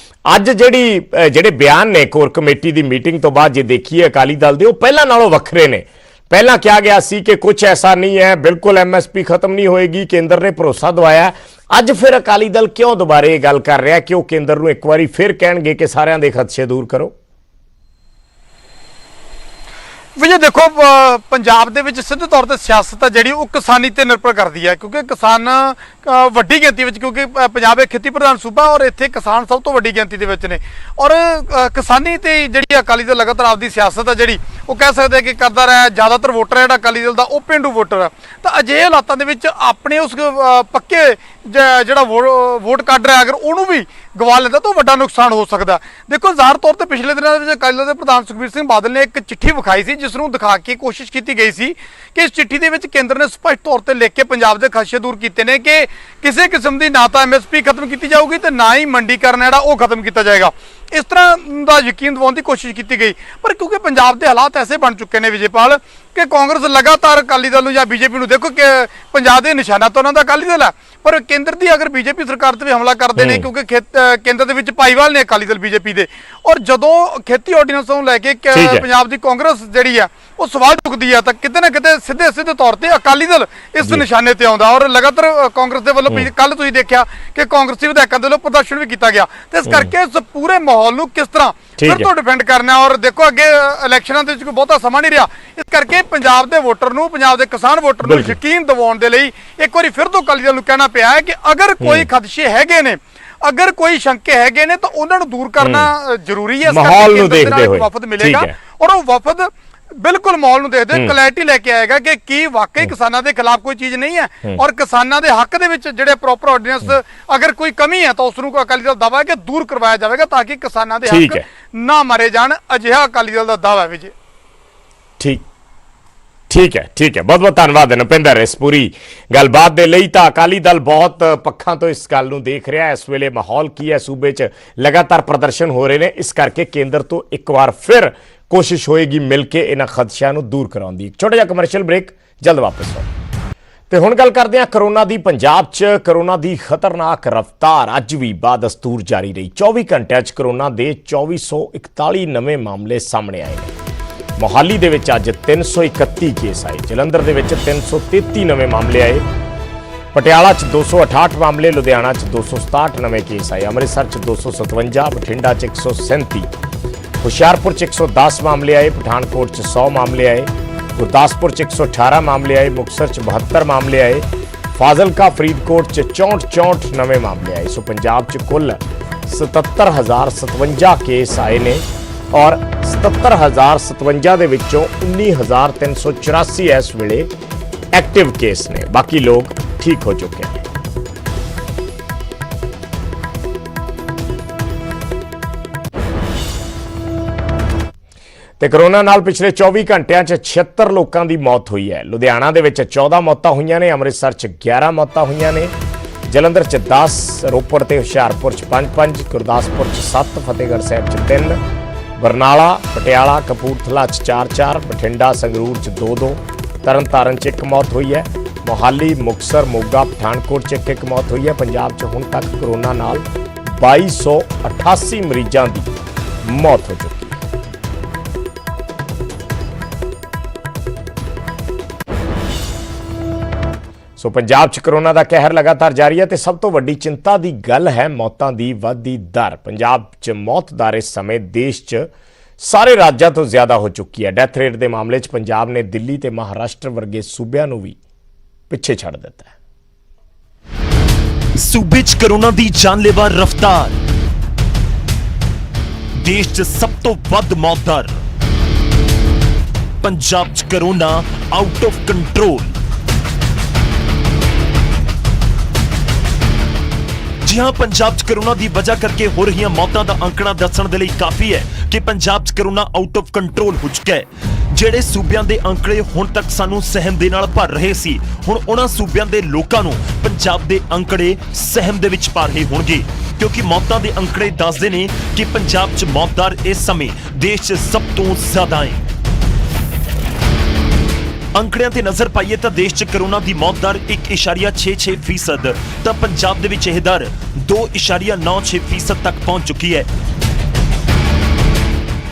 ਅੱਜ ਜਿਹੜੇ ਬਿਆਨ ਨੇ ਕੋਰ ਕਮੇਟੀ ਦੀ ਮੀਟਿੰਗ ਤੋਂ ਬਾਅਦ ਜੇ ਦੇਖੀਏ ਅਕਾਲੀ ਦਲ ਦੇ, ਉਹ ਪਹਿਲਾਂ ਨਾਲੋਂ ਵੱਖਰੇ ਨੇ। ਪਹਿਲਾਂ ਕਿਹਾ ਗਿਆ ਸੀ ਕਿ ਕੁਝ ਐਸਾ ਨਹੀਂ ਹੈ, ਬਿਲਕੁਲ ਐਮਐਸਪੀ ਖਤਮ ਨਹੀਂ ਹੋਏਗੀ, ਕੇਂਦਰ ਨੇ ਭਰੋਸਾ ਦਵਾਇਆ। ਅੱਜ ਫਿਰ ਅਕਾਲੀ ਦਲ ਕਿਉਂ ਦੁਬਾਰੇ ਇਹ ਗੱਲ ਕਰ ਰਿਹਾ ਕਿ ਉਹ ਕੇਂਦਰ ਨੂੰ ਇੱਕ ਵਾਰੀ ਫਿਰ ਕਹਿਣਗੇ ਕਿ ਸਾਰਿਆਂ ਦੇ ਖਦਸ਼ੇ ਦੂਰ ਕਰੋ? ਵਿਜੇ ਦੇਖੋ, ਪੰਜਾਬ ਦੇ ਵਿੱਚ ਸਿੱਧੇ ਤੌਰ ਤੇ ਸਿਆਸਤ ਹੈ ਜਿਹੜੀ ਉਹ ਕਿਸਾਨੀ ਤੇ ਨਿਰਭਰ ਕਰਦੀ ਹੈ, ਕਿਉਂਕਿ ਕਿਸਾਨ ਵੱਡੀ ਗਿਣਤੀ ਵਿੱਚ, ਕਿਉਂਕਿ ਪੰਜਾਬ ਇੱਕ ਖੇਤੀ ਪ੍ਰਧਾਨ ਸੂਬਾ ਔਰ ਇੱਥੇ ਕਿਸਾਨ ਸਭ ਤੋਂ ਵੱਡੀ ਗਿਣਤੀ ਦੇ ਵਿੱਚ ਨੇ ਔਰ ਕਿਸਾਨੀ ਤੇ ਜਿਹੜੀ ਅਕਾਲੀ ਦਲ ਲਗਾਤਾਰ ਆਪਦੀ ਸਿਆਸਤ ਹੈ ਜਿਹੜੀ ਉਹ ਕਹਿ ਸਕਦੇ ਕਿ ਕਰਦਾ ਰਿਹਾ। ਜ਼ਿਆਦਾਤਰ ਵੋਟਰ ਜਿਹੜਾ ਅਕਾਲੀ ਦਲ ਦਾ ਉਹ ਪੇਂਡੂ ਵੋਟਰ ਹੈ, ਤਾਂ ਅਜਿਹੇ ਹਾਲਾਤਾਂ ਦੇ ਵਿੱਚ ਆਪਣੇ ਉਸ ਪੱਕੇ ਜਿਹੜਾ ਵੋਟ ਕੱਢ ਰਿਹਾ ਅਗਰ ਉਹਨੂੰ ਵੀ ਗਵਾ ਲੈਂਦਾ ਤਾਂ ਵੱਡਾ ਨੁਕਸਾਨ ਹੋ ਸਕਦਾ। ਦੇਖੋ, ਜ਼ਾਹਰ ਤੌਰ ਤੇ ਪਿਛਲੇ ਦਿਨਾਂ ਦੇ ਵਿੱਚ ਅਕਾਲੀ ਦਲ ਦੇ ਪ੍ਰਧਾਨ ਸੁਖਬੀਰ ਸਿੰਘ ਬਾਦਲ ਨੇ ਇੱਕ ਚਿੱਠੀ ਵਿਖਾਈ ਸੀ, ਜਿਸ ਨੂੰ ਦਿਖਾ ਕੇ ਕੋਸ਼ਿਸ਼ ਕੀਤੀ ਗਈ ਸੀ ਕਿ ਇਸ ਚਿੱਠੀ ਦੇ ਵਿੱਚ ਕੇਂਦਰ ਨੇ ਸਪਸ਼ਟ ਤੌਰ ਤੇ ਲਿਖ ਕੇ ਪੰਜਾਬ ਦੇ ਖਦਸ਼ੇ ਦੂਰ ਕੀਤੇ ਨੇ ਕਿ ਕਿਸੇ ਕਿਸਮ ਦੀ ਨਾ ਤਾਂ ਐਮਐਸਪੀ ਖਤਮ ਕੀਤੀ ਜਾਊਗੀ ਤੇ ਨਾ ਹੀ ਮੰਡੀਕਰਨ ਜਿਹੜਾ ਉਹ ਖਤਮ ਕੀਤਾ ਜਾਏਗਾ। ਇਸ ਤਰ੍ਹਾਂ ਦਾ ਯਕੀਨ ਦਿਵਾਉਣ ਦੀ ਕੋਸ਼ਿਸ਼ ਕੀਤੀ ਗਈ, ਪਰ ਕਿਉਂਕਿ ਪੰਜਾਬ ਦੇ ਹਾਲਾਤ ਐਸੇ ਬਣ ਚੁੱਕੇ ਨੇ ਵਿਜੇਪਾਲ ਕਿ ਕਾਂਗਰਸ ਲਗਾਤਾਰ ਅਕਾਲੀ ਦਲ ਨੂੰ ਜਾਂ ਬੀਜੇਪੀ ਨੂੰ, ਦੇਖੋ ਕਿ ਪੰਜਾਬ ਦੇ ਨਿਸ਼ਾਨਾ ਤਾਂ ਉਹਨਾਂ ਦਾ ਅਕਾਲੀ ਦਲ ਹੈ, ਪਰ ਕੇਂਦਰ ਦੀ ਅਗਰ ਬੀਜੇਪੀ ਸਰਕਾਰ ਤੇ ਵੀ ਹਮਲਾ ਕਰਦੇ ਨੇ, ਕਿਉਂਕਿ ਕੇਂਦਰ ਦੇ ਵਿੱਚ ਭਾਈਵਾਲ ਨੇ ਅਕਾਲੀ ਦਲ ਬੀਜੇਪੀ ਦੇ, ਔਰ ਜਦੋਂ ਖੇਤੀ ਆਰਡੀਨੈਂਸ ਨੂੰ ਲੈ ਕੇ ਪੰਜਾਬ ਦੀ ਕਾਂਗਰਸ ਜਿਹੜੀ ਆ ਉਹ ਸਵਾਲ ਚੁੱਕਦੀ ਆ ਤਾਂ ਕਿਤੇ ਨਾ ਕਿਤੇ ਸਿੱਧੇ ਤੌਰ ਤੇ ਅਕਾਲੀ ਦਲ ਇਸ ਨਿਸ਼ਾਨੇ ਤੇ ਆਉਂਦਾ ਔਰ ਲਗਾਤਾਰ ਕਾਂਗਰਸ ਦੇ ਵੱਲੋਂ ਕੱਲ ਤੁਸੀਂ ਦੇਖਿਆ ਕਿ ਕਾਂਗਰਸੀ ਵਿਧਾਇਕਾਂ ਦੇ ਵੱਲੋਂ ਪ੍ਰਦਰਸ਼ਨ ਵੀ ਕੀਤਾ ਗਿਆ। ਤੇ ਇਸ ਕਰਕੇ ਇਸ ਪੂਰੇ ਮਾਹੌਲ ਨੂੰ ਕਿਸ ਤਰ੍ਹਾਂ ਫਿਰ ਤੋਂ ਡਿਫੈਂਡ ਕਰਨਾ, ਔਰ ਦੇਖੋ ਅੱਗੇ ਇਲੈਕਸ਼ਨਾਂ ਦੇ ਵਿੱਚ ਕੋਈ ਬਹੁਤਾ ਸਮਾਂ ਨਹੀਂ ਰਿਹਾ, ਇਸ ਕਰਕੇ ਪੰਜਾਬ ਦੇ ਵੋਟਰ ਨੂੰ, ਪੰਜਾਬ ਦੇ ਕਿਸਾਨ ਵੋਟਰ ਨੂੰ ਯਕੀਨ ਦਿਵਾਉਣ ਦੇ ਲਈ ਇੱਕ ਵਾਰੀ ਫਿਰ ਤੋਂ ਅਕਾਲੀ ਦਲ ਨੂੰ ਕਹਿਣਾ ਪਿਆ ਹੈ ਕਿ ਅਗਰ ਕੋਈ ਖਦਸ਼ੇ ਹੈਗੇ ਨੇ, ਅਗਰ ਕੋਈ ਸ਼ੰਕੇ ਹੈਗੇ ਨੇ ਤਾਂ ਉਹਨਾਂ ਨੂੰ ਦੂਰ ਕਰਨਾ ਜ਼ਰੂਰੀ ਹੈ। ਮਾਹੌਲ ਨੂੰ ਦੇਖਦੇ ਹੋਏ ਵਫਦ ਮਿਲੇਗਾ ਔਰ ਉਹ ਵਫਦ ਬਿਲਕੁਲ ਮਾਹੌਲ ਨੂੰ ਦੇਖਦੇ ਕਲੈਰਿਟੀ ਲੈ ਕੇ ਆਏਗਾ ਕਿ ਕੀ ਵਾਕਈ ਕਿਸਾਨਾਂ ਦੇ ਖਿਲਾਫ ਕੋਈ ਚੀਜ਼ ਨਹੀਂ ਹੈ ਔਰ ਕਿਸਾਨਾਂ ਦੇ ਹੱਕ ਦੇ ਵਿੱਚ ਜਿਹੜੇ ਪ੍ਰੋਪਰ ਆਰਡੀਨੈਂਸ ਅਗਰ ਕੋਈ ਕਮੀ ਹੈ ਤਾਂ ਉਸ ਨੂੰ ਅਕਾਲੀ ਦਲ ਦਾਅਵਾ ਹੈ ਕਿ ਦੂਰ ਕਰਵਾਇਆ ਜਾਵੇਗਾ ਤਾਂ ਕਿ ਕਿਸਾਨਾਂ ਦੇ ਹੱਕ ਨਾ ਮਾਰੇ ਜਾਣ। ਅਜਿਹਾ ਅਕਾਲੀ ਦਲ ਦਾ ਦਾਅਵਾ ਹੈ ਵਿਜੇ। ਠੀਕ ਹੈ ਬਹੁਤ ਬਹੁਤ ਧੰਨਵਾਦ ਨੁਪਿੰਦਰ ਇਸ ਪੂਰੀ ਗੱਲਬਾਤ ਦੇ ਲਈ। ਤਾਂ ਅਕਾਲੀ ਦਲ ਬਹੁਤ ਪੱਖਾਂ ਤੋਂ ਇਸ ਗੱਲ ਨੂੰ ਦੇਖ ਰਿਹਾ। ਇਸ ਵੇਲੇ ਮਾਹੌਲ ਕੀ ਹੈ ਸੂਬੇ 'ਚ, ਲਗਾਤਾਰ ਪ੍ਰਦਰਸ਼ਨ ਹੋ ਰਹੇ ਨੇ, ਇਸ ਕਰਕੇ ਕੇਂਦਰ ਤੋਂ ਇੱਕ ਵਾਰ ਫਿਰ ਕੋਸ਼ਿਸ਼ ਹੋਏਗੀ ਮਿਲ ਕੇ ਇਹਨਾਂ ਖਦਸ਼ਿਆਂ ਨੂੰ ਦੂਰ ਕਰਾਉਣ ਦੀ। ਛੋਟਾ ਜਿਹਾ ਕਮਰਸ਼ੀਅਲ ਬ੍ਰੇਕ, ਜਲਦ ਵਾਪਸ ਆਓ। ਤੇ ਹੁਣ ਗੱਲ ਕਰਦੇ ਹਾਂ ਕਰੋਨਾ ਦੀ। ਪੰਜਾਬ 'ਚ ਕਰੋਨਾ ਦੀ ਖਤਰਨਾਕ ਰਫ਼ਤਾਰ ਅੱਜ ਵੀ ਬਾਦਸਤੂਰ ਜਾਰੀ ਰਹੀ। 24 ਘੰਟਿਆਂ 'ਚ ਕਰੋਨਾ ਦੇ 2441 ਨਵੇਂ ਮਾਮਲੇ ਸਾਹਮਣੇ ਆਏ ਨੇ। ਮੋਹਾਲੀ ਦੇ ਵਿੱਚ ਅੱਜ 331 ਕੇਸ ਆਏ, ਜਲੰਧਰ ਦੇ ਵਿੱਚ 333 ਨਵੇਂ ਮਾਮਲੇ ਆਏ, ਪਟਿਆਲਾ 'ਚ 268 ਮਾਮਲੇ, ਲੁਧਿਆਣਾ 'ਚ 267 ਨਵੇਂ ਕੇਸ ਆਏ, ਅੰਮ੍ਰਿਤਸਰ 'ਚ 257, ਬਠਿੰਡਾ 'ਚ 137, ਹੁਸ਼ਿਆਰਪੁਰ 'ਚ 110 ਮਾਮਲੇ ਆਏ, ਪਠਾਨਕੋਟ 'ਚ 100 ਮਾਮਲੇ ਆਏ, ਗੁਰਦਾਸਪੁਰ 'ਚ 118 ਮਾਮਲੇ ਆਏ, ਮੁਕਤਸਰ 'ਚ 72 ਮਾਮਲੇ ਆਏ, ਫਾਜ਼ਿਲਕਾ ਫਰੀਦਕੋਟ 'ਚ 64 ਨਵੇਂ ਮਾਮਲੇ ਆਏ। ਸੋ ਪੰਜਾਬ 'ਚ ਕੁੱਲ 77,057 ਕੇਸ ਆਏ ਨੇ ਔਰ 77,057 ਦੇ ਵਿੱਚੋਂ 19,384 ਇਸ ਵੇਲੇ ਐਕਟਿਵ ਕੇਸ ਨੇ, ਬਾਕੀ ਲੋਕ ਠੀਕ ਹੋ ਚੁੱਕੇ ਨੇ। ਤੇ ਕਰੋਨਾ ਨਾਲ ਪਿਛਲੇ 24 ਘੰਟਿਆਂ 'ਚ 76 ਲੋਕਾਂ ਦੀ ਮੌਤ ਹੋਈ ਹੈ। ਲੁਧਿਆਣਾ ਦੇ ਵਿੱਚ 14 ਮੌਤਾਂ ਹੋਈਆਂ ਨੇ, ਅੰਮ੍ਰਿਤਸਰ 'ਚ 11 ਮੌਤਾਂ ਹੋਈਆਂ ਨੇ, ਜਲੰਧਰ 'ਚ 10, ਰੋਪੜ ਤੇ ਹੁਸ਼ਿਆਰਪੁਰ 'ਚ 5-5, ਗੁਰਦਾਸਪੁਰ 'ਚ 7, ਫਤਿਹਗੜ੍ਹ ਸਾਹਿਬ 'ਚ 3, ਬਰਨਾਲਾ, ਪਟਿਆਲਾ, ਕਪੂਰਥਲਾ 'ਚ 4-4, ਬਠਿੰਡਾ, ਸੰਗਰੂਰ 'ਚ 2-2, ਤਰਨਤਾਰਨ 'ਚ 1 ਮੌਤ ਹੋਈ ਹੈ, ਮੋਹਾਲੀ, ਮੁਕਤਸਰ, ਮੋਗਾ, ਪਠਾਨਕੋਟ 'ਚ 1 ਮੌਤ ਹੋਈ ਹੈ। ਪੰਜਾਬ 'ਚ ਹੁਣ ਤੱਕ ਕਰੋਨਾ ਨਾਲ 2288 ਮਰੀਜ਼ਾਂ ਦੀ ਮੌਤ ਹੋ ਚੁੱਕੀ ਹੈ। ਸੋ ਪੰਜਾਬ 'ਚ ਕਰੋਨਾ ਦਾ ਕਹਿਰ ਲਗਾਤਾਰ ਜਾਰੀ ਹੈ ਤੇ ਸਭ ਤੋਂ ਵੱਡੀ ਚਿੰਤਾ ਦੀ ਗੱਲ ਹੈ ਮੌਤਾਂ ਦੀ ਵੱਧਦੀ ਦਰ। ਪੰਜਾਬ 'ਚ ਮੌਤ ਦਰ ਇਸ ਸਮੇਂ ਦੇਸ਼ 'ਚ ਸਾਰੇ ਰਾਜਾਂ ਤੋਂ ਜ਼ਿਆਦਾ ਹੋ ਚੁੱਕੀ ਹੈ। ਡੈਥ ਰੇਟ ਦੇ ਮਾਮਲੇ 'ਚ ਪੰਜਾਬ ਨੇ ਦਿੱਲੀ ਤੇ ਮਹਾਰਾਸ਼ਟਰ ਵਰਗੇ ਸੂਬਿਆਂ ਨੂੰ ਵੀ ਪਿੱਛੇ ਛੱਡ ਦਿੱਤਾ ਹੈ। ਸੂਬੇ 'ਚ ਕਰੋਨਾ ਦੀ ਜਾਨਲੇਵਾ ਰਫ਼ਤਾਰ, ਦੇਸ਼ 'ਚ ਸਭ ਤੋਂ ਵੱਧ ਮੌਤ ਦਰ, ਪੰਜਾਬ 'ਚ ਕਰੋਨਾ ਆਊਟ ਆਫ ਕੰਟਰੋਲ। ਜੀ ਹਾਂ, ਪੰਜਾਬ 'ਚ ਕਰੋਨਾ ਦੀ ਵਜ੍ਹਾ ਕਰਕੇ ਹੋ ਰਹੀਆਂ ਮੌਤਾਂ ਦਾ ਅੰਕੜਾ ਦੱਸਣ ਦੇ ਲਈ ਕਾਫੀ ਹੈ ਕਿ ਪੰਜਾਬ 'ਚ ਕਰੋਨਾ ਆਊਟ ਆਫ ਕੰਟਰੋਲ ਹੋ ਚੁੱਕਾ ਹੈ। ਜਿਹੜੇ ਸੂਬਿਆਂ ਦੇ ਅੰਕੜੇ ਹੁਣ ਤੱਕ ਸਾਨੂੰ ਸਹਿਮ ਦੇ ਨਾਲ ਭਰ ਰਹੇ ਸੀ, ਹੁਣ ਉਹਨਾਂ ਸੂਬਿਆਂ ਦੇ ਲੋਕਾਂ ਨੂੰ ਪੰਜਾਬ ਦੇ ਅੰਕੜੇ ਸਹਿਮ ਦੇ ਵਿੱਚ ਪਾ ਰਹੇ ਹੋਣਗੇ, ਕਿਉਂਕਿ ਮੌਤਾਂ ਦੇ ਅੰਕੜੇ ਦੱਸਦੇ ਨੇ ਕਿ ਪੰਜਾਬ 'ਚ ਮੌਤ ਦਰ ਇਸ ਸਮੇਂ ਦੇਸ਼ 'ਚ ਸਭ ਤੋਂ ਜ਼ਿਆਦਾ ਹੈ। ਅੰਕੜਿਆਂ ਤੇ ਨਜ਼ਰ ਪਾਈਏ ਤਾਂ ਦੇਸ਼ 'ਚ ਕਰੋਨਾ ਦੀ ਮੌਤ ਦਰ 1.66% ਤਾਂ ਪੰਜਾਬ ਦੇ ਵਿੱਚ ਇਹ ਦਰ 2.96% ਤੱਕ ਪਹੁੰਚ ਚੁੱਕੀ ਹੈ।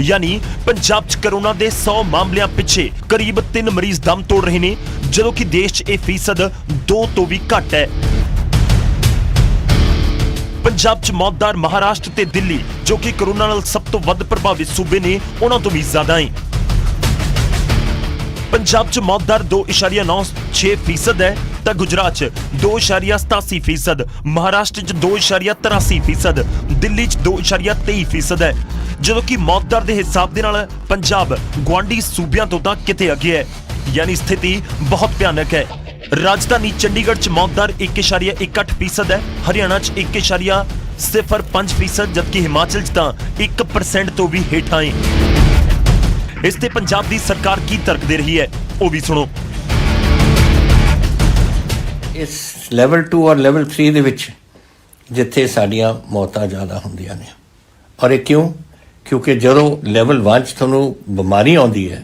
ਯਾਨੀ ਪੰਜਾਬ 'ਚ ਕਰੋਨਾ ਦੇ 100 ਮਾਮਲਿਆਂ ਪਿੱਛੇ ਕਰੀਬ 3 ਮਰੀਜ਼ ਦਮ ਤੋੜ ਰਹੇ ਨੇ, ਜਦੋਂ ਕਿ ਦੇਸ਼ 'ਚ ਇਹ ਫੀਸਦ 2 ਤੋਂ ਵੀ ਘੱਟ ਹੈ। ਪੰਜਾਬ 'ਚ ਮੌਤ ਦਰ ਮਹਾਰਾਸ਼ਟਰ ਤੇ ਦਿੱਲੀ, ਜੋ ਕਿ ਕਰੋਨਾ ਨਾਲ ਸਭ ਤੋਂ ਵੱਧ ਪ੍ਰਭਾਵਿਤ ਸੂਬੇ ਨੇ, ਉਹਨਾਂ ਤੋਂ ਵੀ ਜ਼ਿਆਦਾ ਹੈ। ਪੰਜਾਬ 'ਚ ਮੌਤ ਦਰ 2.96% ਹੈ ਤਾਂ ਗੁਜਰਾਤ 'ਚ 2.87%, ਮਹਾਰਾਸ਼ਟਰ 'ਚ 2.83%, ਦਿੱਲੀ 'ਚ 2.23% ਹੈ, ਜਦੋਂ ਕਿ ਮੌਤ ਦਰ ਦੇ ਹਿਸਾਬ ਦੇ ਨਾਲ ਪੰਜਾਬ ਗੁਆਂਢੀ ਸੂਬਿਆਂ ਤੋਂ ਤਾਂ ਕਿਤੇ ਅੱਗੇ ਹੈ। ਯਾਨੀ ਸਥਿਤੀ ਬਹੁਤ ਭਿਆਨਕ ਹੈ। ਰਾਜਧਾਨੀ ਚੰਡੀਗੜ੍ਹ 'ਚ ਮੌਤ ਦਰ 1.18% ਹੈ, ਹਰਿਆਣਾ 'ਚ 1.05%, ਜਦਕਿ ਹਿਮਾਚਲ 'ਚ ਤਾਂ 1% ਤੋਂ ਵੀ ਹੇਠਾਂ ਹੈ। ਇਸ ਤੇ ਪੰਜਾਬ ਦੀ ਸਰਕਾਰ ਕੀ ਤਰਕ ਦੇ ਰਹੀ ਹੈ, ਉਹ ਵੀ ਸੁਣੋ। ਇਸ ਲੈਵਲ 2 ਔਰ ਲੈਵਲ 3 ਦੇ ਵਿੱਚ ਜਿੱਥੇ ਸਾਡੀਆਂ ਮੌਤਾਂ ਜ਼ਿਆਦਾ ਹੁੰਦੀਆਂ ਨੇ, ਔਰ ਇਹ ਕਿਉਂ? ਕਿਉਂਕਿ ਜਦੋਂ ਲੈਵਲ 1 'ਚ ਤੁਹਾਨੂੰ ਬਿਮਾਰੀ ਆਉਂਦੀ ਹੈ,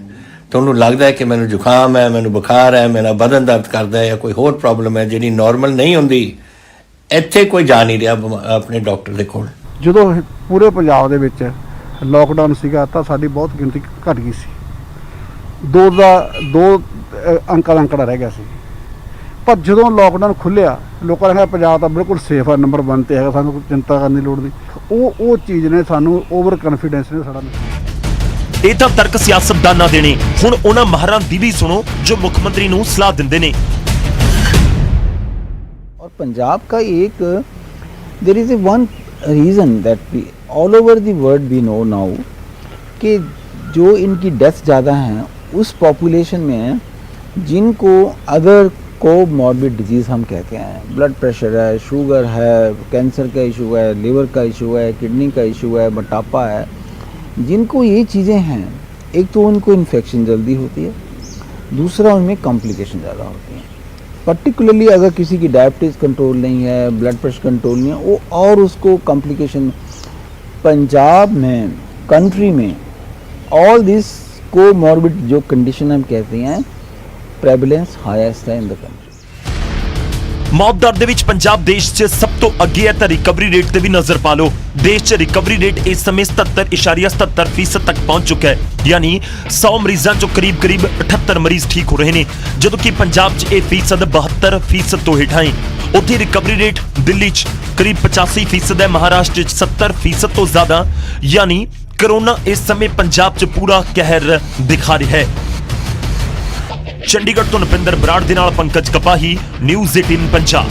ਤੁਹਾਨੂੰ ਲੱਗਦਾ ਹੈ ਕਿ ਮੈਨੂੰ ਜ਼ੁਕਾਮ ਹੈ, ਮੈਨੂੰ ਬੁਖਾਰ ਹੈ, ਮੇਰਾ ਬਦਨ ਦਰਦ ਕਰਦਾ ਹੈ ਜਾਂ ਕੋਈ ਹੋਰ ਪ੍ਰੋਬਲਮ ਹੈ ਜਿਹੜੀ ਨਾਰਮਲ ਨਹੀਂ ਹੁੰਦੀ, ਇੱਥੇ ਕੋਈ ਜਾ ਨਹੀਂ ਰਿਹਾ ਆਪਣੇ ਡਾਕਟਰ ਦੇ ਕੋਲ। ਜਦੋਂ ਪੂਰੇ ਪੰਜਾਬ ਦੇ ਵਿੱਚ ਲੋਕਡਾਊਨ ਸੀਗਾ ਤਾਂ ਸਾਡੀ ਬਹੁਤ ਗਿਣਤੀ ਘਟ ਗਈ ਸੀ, 2 ਅੰਕਾਂ ਦਾ ਅੰਕੜਾ ਰਹਿ ਗਿਆ ਸੀ। ਪਰ ਜਦੋਂ ਲੋਕਡਾਊਨ ਖੁੱਲਿਆ, ਲੋਕਾਂ ਨੇ ਕਿਹਾ ਪੰਜਾਬ ਤਾਂ ਬਿਲਕੁਲ ਸੇਫ ਹੈ, ਨੰਬਰ 1 ਤੇ ਹੈਗਾ, ਸਾਨੂੰ ਕੋਈ ਚਿੰਤਾ ਕਰਨ ਦੀ ਲੋੜ ਨਹੀਂ। ਉਹ ਚੀਜ਼ ਨੇ ਸਾਨੂੰ ਓਵਰ ਕੌਨਫੀਡੈਂਸ ਨੇ ਸਾਡਾ ਇਹ ਤਾਂ ਤਰਕ ਸਿਆਸਤਦਾਨਾਂ ਦੇ ਨੇ। ਹੁਣ ਉਹਨਾਂ ਮਾਹਰਾਂ ਦੀ ਵੀ ਸੁਣੋ ਜੋ ਮੁੱਖ ਮੰਤਰੀ ਨੂੰ ਸਲਾਹ ਦਿੰਦੇ ਨੇ। और पंजाब का एक there is a one reason that all over the world we know now कि जो इनकी डेथ ज़्यादा हैं उस पॉपुलेशन में हैं जिनको अदर को मॉर्बिड डिजीज़ हम कहते हैं। ब्लड प्रेशर है, शुगर है, कैंसर का इशू है, लिवर का इशू है, किडनी का इशू है, मोटापा है। जिनको ये चीज़ें हैं, एक तो उनको इन्फेक्शन जल्दी होती है, दूसरा उनमें कॉम्प्लिकेशन ज़्यादा होती हैं। पर्टिकुलरली अगर किसी की डायबिटीज़ कंट्रोल नहीं है, ब्लड प्रेशर कंट्रोल नहीं है, वो और उसको कॉम्प्लिकेशन। पंजाब में, कंट्री में ऑल दिस कोमॉर्बिड जो कंडीशन हम कहते हैं प्रेवलेंस हाईएस्ट है इन द कंट्री। मौत दर ਦੇ ਵਿੱਚ ਪੰਜਾਬ ਦੇਸ਼ 'ਚ ਸਭ ਤੋਂ ਅੱਗੇ ਹੈ ਤਾਂ ਰਿਕਵਰੀ ਰੇਟ ਤੇ ਵੀ ਨਜ਼ਰ ਪਾ ਲਓ। ਦੇਸ਼ 'ਚ ਰਿਕਵਰੀ ਰੇਟ ਇਸ ਸਮੇਂ 77.77% ਤੱਕ ਪਹੁੰਚ ਚੁੱਕਾ ਹੈ, ਯਾਨੀ 100 ਮਰੀਜ਼ਾਂ 'ਚੋਂ ਕਰੀਬ 78 ਮਰੀਜ਼ ਠੀਕ ਹੋ ਰਹੇ ਨੇ, ਜਦੋਂ ਕਿ ਪੰਜਾਬ 'ਚ ਇਹ ਫੀਸਦ 72% ਤੋਂ ਹੇਠਾਂ ਹੈ। ਉੱਥੇ ਰਿਕਵਰੀ ਰੇਟ ਦਿੱਲੀ 'ਚ ਕਰੀਬ 85% ਹੈ, ਮਹਾਰਾਸ਼ਟਰ 'ਚ 70% ਤੋਂ ਜ਼ਿਆਦਾ, ਯਾਨੀ ਕਰੋਨਾ ਇਸ ਸਮੇਂ ਪੰਜਾਬ 'ਚ ਪੂਰਾ ਕਹਿਰ ਦਿਖਾ ਰਿਹਾ ਹੈ। ਚੰਡੀਗੜ੍ਹ ਤੋਂ ਨਪਿੰਦਰ ਬਰਾੜ ਦੇ ਨਾਲ ਪੰਕਜ ਕਪਾਹੀ, ਨਿਊਜ਼ 18 ਪੰਜਾਬ।